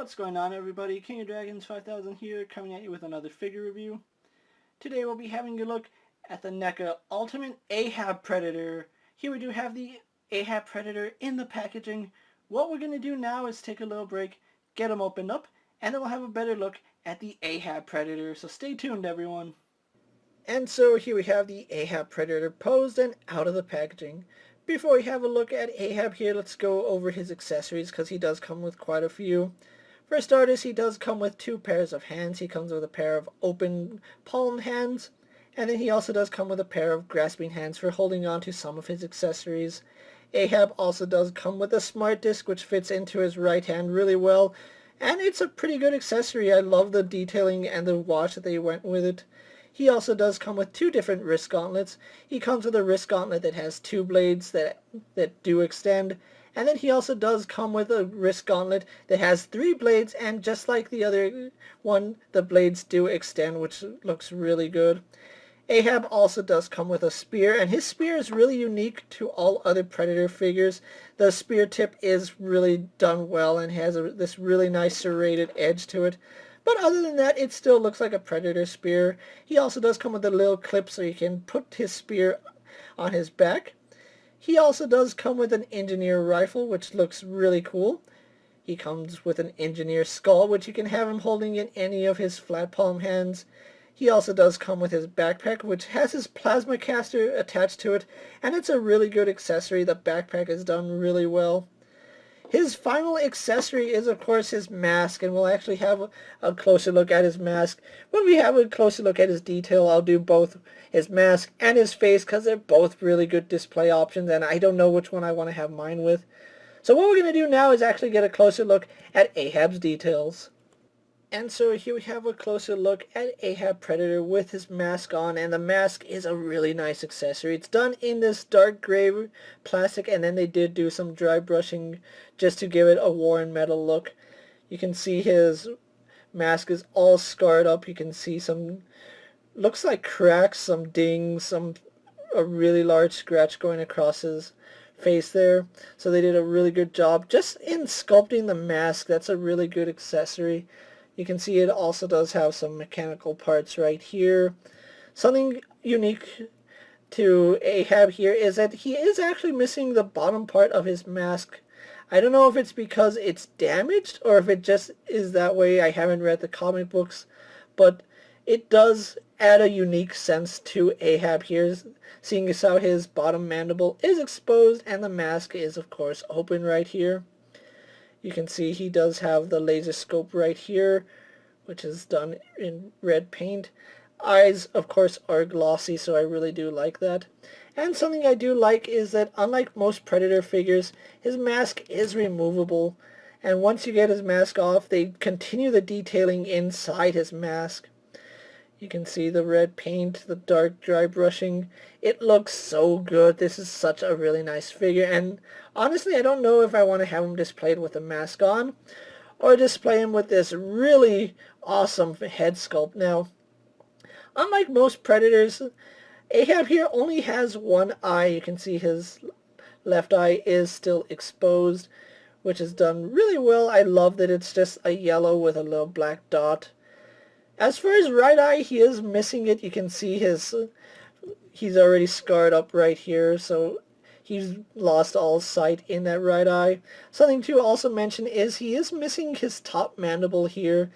What's going on, everybody? King of Dragons 5000 here, coming at you with another figure review. Today we'll be having a look at the NECA Ultimate Ahab Predator. Here we do have the Ahab Predator in the packaging. What we're going to do now is take a little break, get them opened up, and then we'll have a better look at the Ahab Predator. So stay tuned, everyone. And so here we have the Ahab Predator posed and out of the packaging. Before we have a look at Ahab here, let's go over his accessories because he does come with quite a few. For starters, he does come with 2 pairs of hands. He comes with a pair of open palmed hands, and then he also does come with a pair of grasping hands for holding on to some of his accessories. Ahab also does come with a smart disc which fits into his right hand really well, and it's a pretty good accessory. I love the detailing and the watch that they went with it. He also does come with 2 different wrist gauntlets. He comes with a wrist gauntlet that has 2 blades that do extend, and then he also does come with a wrist gauntlet that has 3 blades, and just like the other one, the blades do extend, which looks really good. Ahab also does come with a spear, and his spear is really unique to all other Predator figures. The spear tip is really done well and has this really nice serrated edge to it. But other than that, it still looks like a Predator spear. He also does come with a little clip so you can put his spear on his back. He also does come with an engineer rifle, which looks really cool. He comes with an engineer skull, which you can have him holding in any of his flat palm hands. He also does come with his backpack, which has his plasma caster attached to it, and it's a really good accessory. The backpack is done really well. His final accessory is, of course, his mask, and we'll actually have a closer look at his mask. When we have a closer look at his detail, I'll do both his mask and his face, because they're both really good display options, and I don't know which one I want to have mine with. So what we're going to do now is actually get a closer look at Ahab's details. And so here we have a closer look at Ahab Predator with his mask on, and the mask is a really nice accessory. It's done in this dark gray plastic, and then they did do some dry brushing just to give it a worn metal look. You can see his mask is all scarred up. You can see some, looks like cracks, some dings, a really large scratch going across his face there. So they did a really good job just in sculpting the mask. That's a really good accessory. You can see it also does have some mechanical parts right here. Something unique to Ahab here is that he is actually missing the bottom part of his mask. I don't know if it's because it's damaged or if it just is that way. I haven't read the comic books, but it does add a unique sense to Ahab here, seeing as how his bottom mandible is exposed and the mask is, of course, open right here. You can see he does have the laser scope right here, which is done in red paint. Eyes, of course, are glossy, so I really do like that. And something I do like is that, unlike most Predator figures, his mask is removable. And once you get his mask off, they continue the detailing inside his mask. You can see the red paint, the dark dry brushing. It looks so good. This is such a really nice figure, and honestly, I don't know if I want to have him displayed with a mask on or display him with this really awesome head sculpt. Now, unlike most Predators, Ahab here only has one eye. You can see his left eye is still exposed, which is done really well. I love that it's just a yellow with a little black dot. As for his right eye, he is missing it. You can see he's already scarred up right here, so he's lost all sight in that right eye. Something to also mention is he is missing his top mandible here.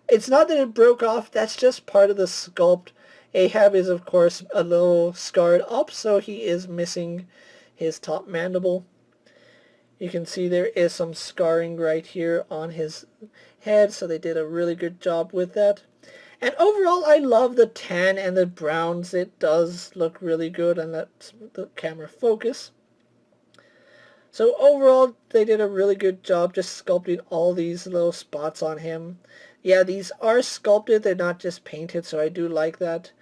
It's not that it broke off, that's just part of the sculpt. Ahab is, of course, a little scarred up, so he is missing his top mandible. You can see there is some scarring right here on his head, so they did a really good job with that. And overall, I love the tan and the browns. It does look really good, and that's the camera focus. So overall, they did a really good job just sculpting all these little spots on him. Yeah, these are sculpted, they're not just painted, so I do like that.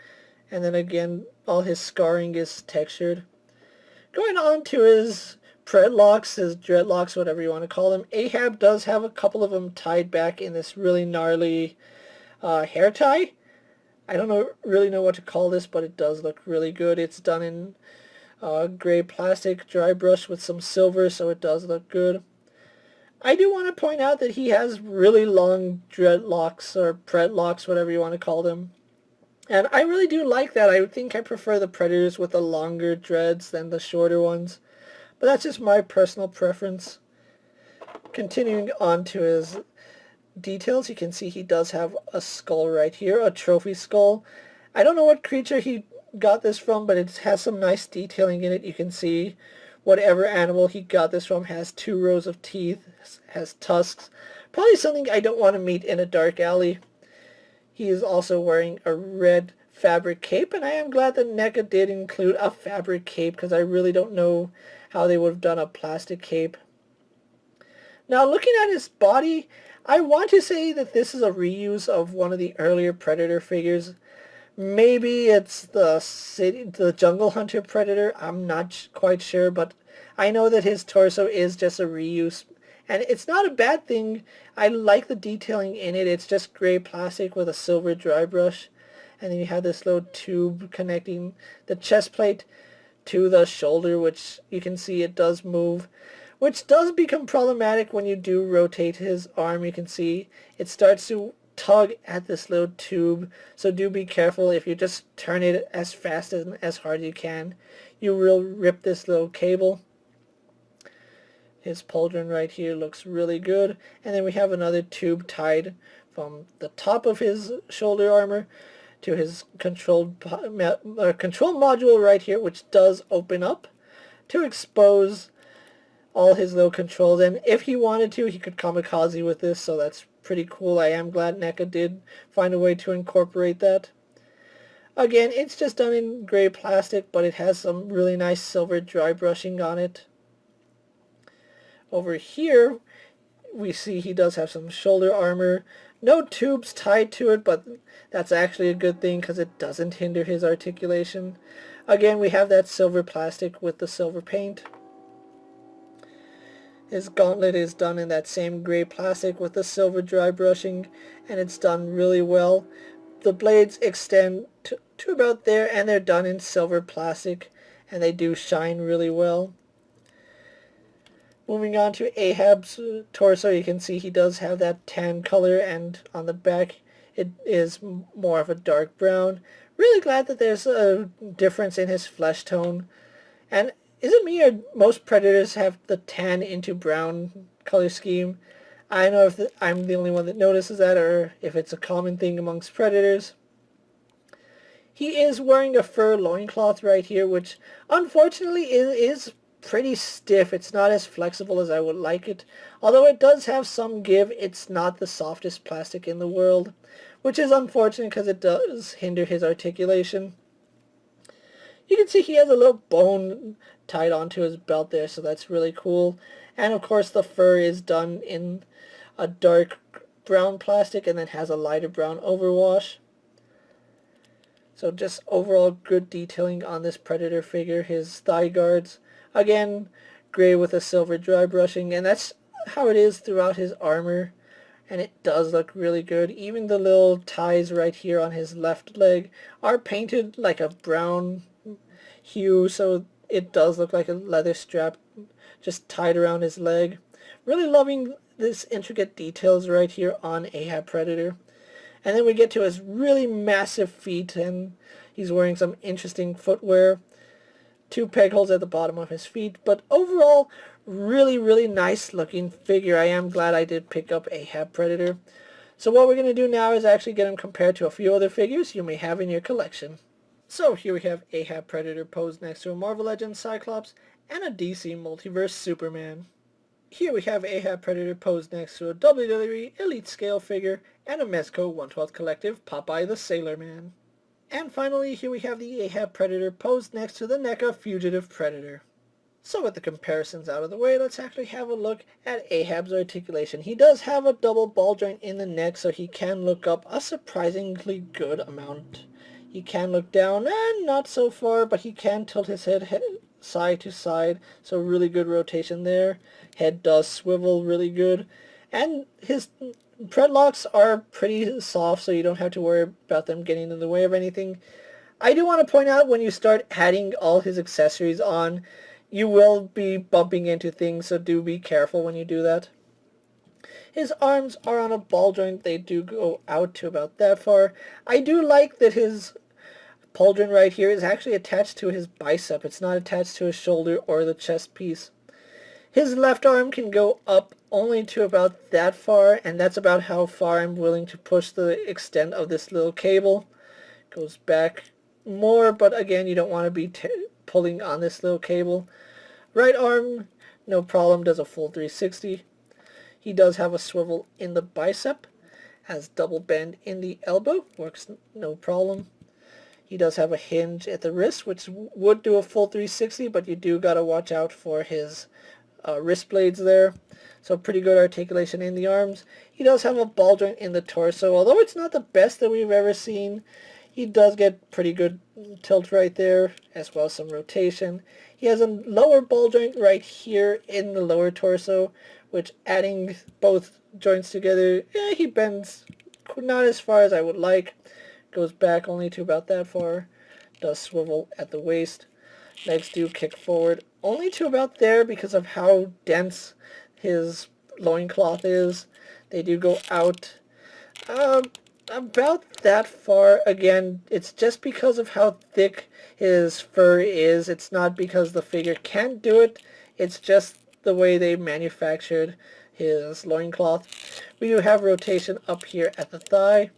And then again, all his scarring is textured. Going on to his dreadlocks, whatever you want to call them, Ahab does have a couple of them tied back in this really gnarly hair tie. I don't really know what to call this, but it does look really good. It's done in gray plastic dry brush with some silver, so it does look good. I do want to point out that he has really long dreadlocks, or predlocks, whatever you want to call them. And I really do like that. I think I prefer the predators with the longer dreads than the shorter ones. But that's just my personal preference. Continuing on to his details, you can see he does have a skull right here, a trophy skull. I don't know what creature he got this from, but it has some nice detailing in it. You can see whatever animal he got this from has 2 rows of teeth, has tusks. Probably something I don't want to meet in a dark alley. He is also wearing a red fabric cape, and I am glad that NECA did include a fabric cape, because I really don't know how they would have done a plastic cape. Now, looking at his body, I want to say that this is a reuse of one of the earlier Predator figures. Maybe it's the Jungle Hunter Predator. I'm not quite sure, but I know that his torso is just a reuse. And it's not a bad thing. I like the detailing in it. It's just gray plastic with a silver dry brush. And then you have this little tube connecting the chest plate to the shoulder, which you can see it does move, which does become problematic when you do rotate his arm. You can see it starts to tug at this little tube, so do be careful. If you just turn it as fast and as hard as you can, you will rip this little cable. His pauldron right here looks really good, and then we have another tube tied from the top of his shoulder armor to his control module right here, which does open up to expose all his little controls. And if he wanted to, he could kamikaze with this, so that's pretty cool. I am glad NECA did find a way to incorporate that. Again, it's just done in gray plastic, but it has some really nice silver dry brushing on it. Over here, we see he does have some shoulder armor. No tubes tied to it, but that's actually a good thing because it doesn't hinder his articulation. Again, we have that silver plastic with the silver paint. His gauntlet is done in that same gray plastic with the silver dry brushing, and it's done really well. The blades extend to about there, and they're done in silver plastic, and they do shine really well. Moving on to Ahab's torso, you can see he does have that tan color, and on the back it is more of a dark brown. Really glad that there's a difference in his flesh tone. And is it me, or most Predators have the tan into brown color scheme? I don't know if I'm the only one that notices that, or if it's a common thing amongst Predators. He is wearing a fur loincloth right here, which unfortunately is pretty stiff. It's not as flexible as I would like it. Although it does have some give, it's not the softest plastic in the world, which is unfortunate because it does hinder his articulation. You can see he has a little bone tied onto his belt there, so that's really cool. And of course the fur is done in a dark brown plastic and then has a lighter brown overwash. So just overall good detailing on this Predator figure. His thigh guards, again, gray with a silver dry brushing, and that's how it is throughout his armor, and it does look really good. Even the little ties right here on his left leg are painted like a brown hue, so it does look like a leather strap just tied around his leg. Really loving this intricate details right here on Ahab Predator. And then we get to his really massive feet, and he's wearing some interesting footwear. 2 peg holes at the bottom of his feet, but overall, really nice looking figure. I am glad I did pick up Ahab Predator. So what we're going to do now is actually get him compared to a few other figures you may have in your collection. So here we have Ahab Predator posed next to a Marvel Legends Cyclops and a DC Multiverse Superman. Here we have Ahab Predator posed next to a WWE Elite Scale figure and a Mezco 1/12 Collective Popeye the Sailor Man. And finally, here we have the Ahab Predator posed next to the NECA Fugitive Predator. So with the comparisons out of the way, let's actually have a look at Ahab's articulation. He does have a double ball joint in the neck, so he can look up a surprisingly good amount. He can look down, and not so far, but he can tilt his head side to side, so really good rotation there. Head does swivel really good, and his predlocks are pretty soft, so you don't have to worry about them getting in the way of anything. I do want to point out, when you start adding all his accessories on, you will be bumping into things, so do be careful when you do that. His arms are on a ball joint. They do go out to about that far. I do like that his pauldron right here is actually attached to his bicep. It's not attached to his shoulder or the chest piece. His left arm can go up only to about that far, and that's about how far I'm willing to push the extent of this little cable. Goes back more, but again, you don't want to be pulling on this little cable. Right arm, no problem, does a full 360. He does have a swivel in the bicep, has double bend in the elbow, works no problem. He does have a hinge at the wrist, which would do a full 360, but you do got to watch out for his wrist blades there. So pretty good articulation in the arms. He does have a ball joint in the torso, although it's not the best that we've ever seen. He does get pretty good tilt right there, as well as some rotation. He has a lower ball joint right here in the lower torso, which adding both joints together, he bends not as far as I would like. Goes back only to about that far. Does swivel at the waist. Legs do kick forward only to about there because of how dense his loincloth is. They do go out about that far. Again, it's just because of how thick his fur is. It's not because the figure can't do it. It's just the way they manufactured his loincloth. We do have rotation up here at the thigh.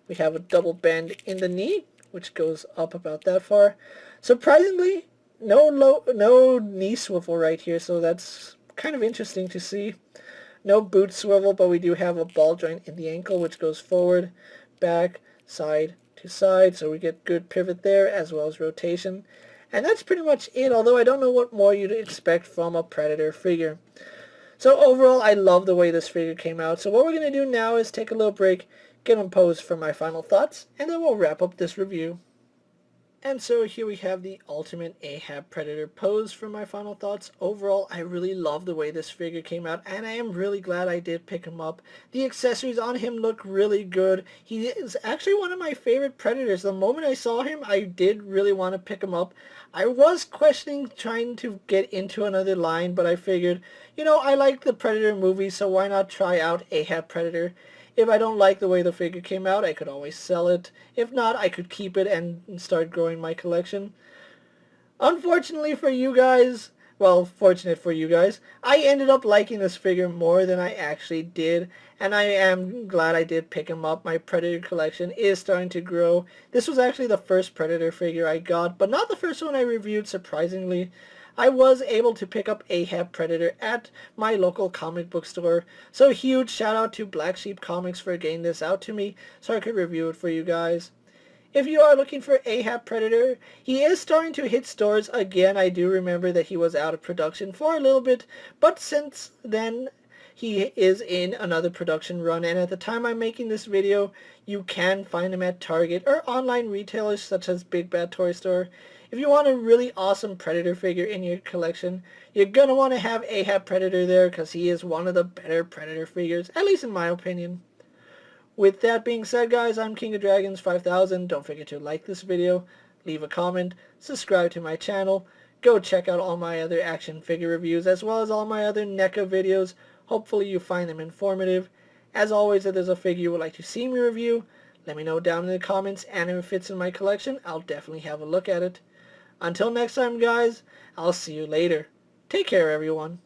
We have a double bend in the knee, which goes up about that far. Surprisingly, no knee swivel right here, so that's kind of interesting to see. No boot swivel, but we do have a ball joint in the ankle, which goes forward, back, side to side, so we get good pivot there, as well as rotation. And that's pretty much it, although I don't know what more you'd expect from a Predator figure. So overall, I love the way this figure came out. So what we're going to do now is take a little break, get him posed for my final thoughts, and then we'll wrap up this review. And so here we have the ultimate Ahab Predator pose for my final thoughts. Overall, I really love the way this figure came out, and I am really glad I did pick him up. The accessories on him look really good. He is actually one of my favorite Predators. The moment I saw him, I did really want to pick him up. I was questioning trying to get into another line, but I figured, I like the Predator movies, so why not try out Ahab Predator? If I don't like the way the figure came out, I could always sell it. If not, I could keep it and start growing my collection. Unfortunately for you guys, well, fortunate for you guys, I ended up liking this figure more than I actually did, and I am glad I did pick him up. My Predator collection is starting to grow. This was actually the first Predator figure I got, but not the first one I reviewed, surprisingly. I was able to pick up Ahab Predator at my local comic book store, so huge shout out to Black Sheep Comics for getting this out to me so I could review it for you guys. If you are looking for Ahab Predator, he is starting to hit stores again. I do remember that he was out of production for a little bit, but since then he is in another production run, and at the time I'm making this video, you can find him at Target or online retailers such as Big Bad Toy Store. If you want a really awesome Predator figure in your collection, you're going to want to have Ahab Predator there because he is one of the better Predator figures, at least in my opinion. With that being said, guys, I'm KingofDragons 5000. Don't forget to like this video, leave a comment, subscribe to my channel, go check out all my other action figure reviews as well as all my other NECA videos. Hopefully you find them informative. As always, if there's a figure you would like to see me review, let me know down in the comments, and if it fits in my collection, I'll definitely have a look at it. Until next time, guys, I'll see you later. Take care, everyone.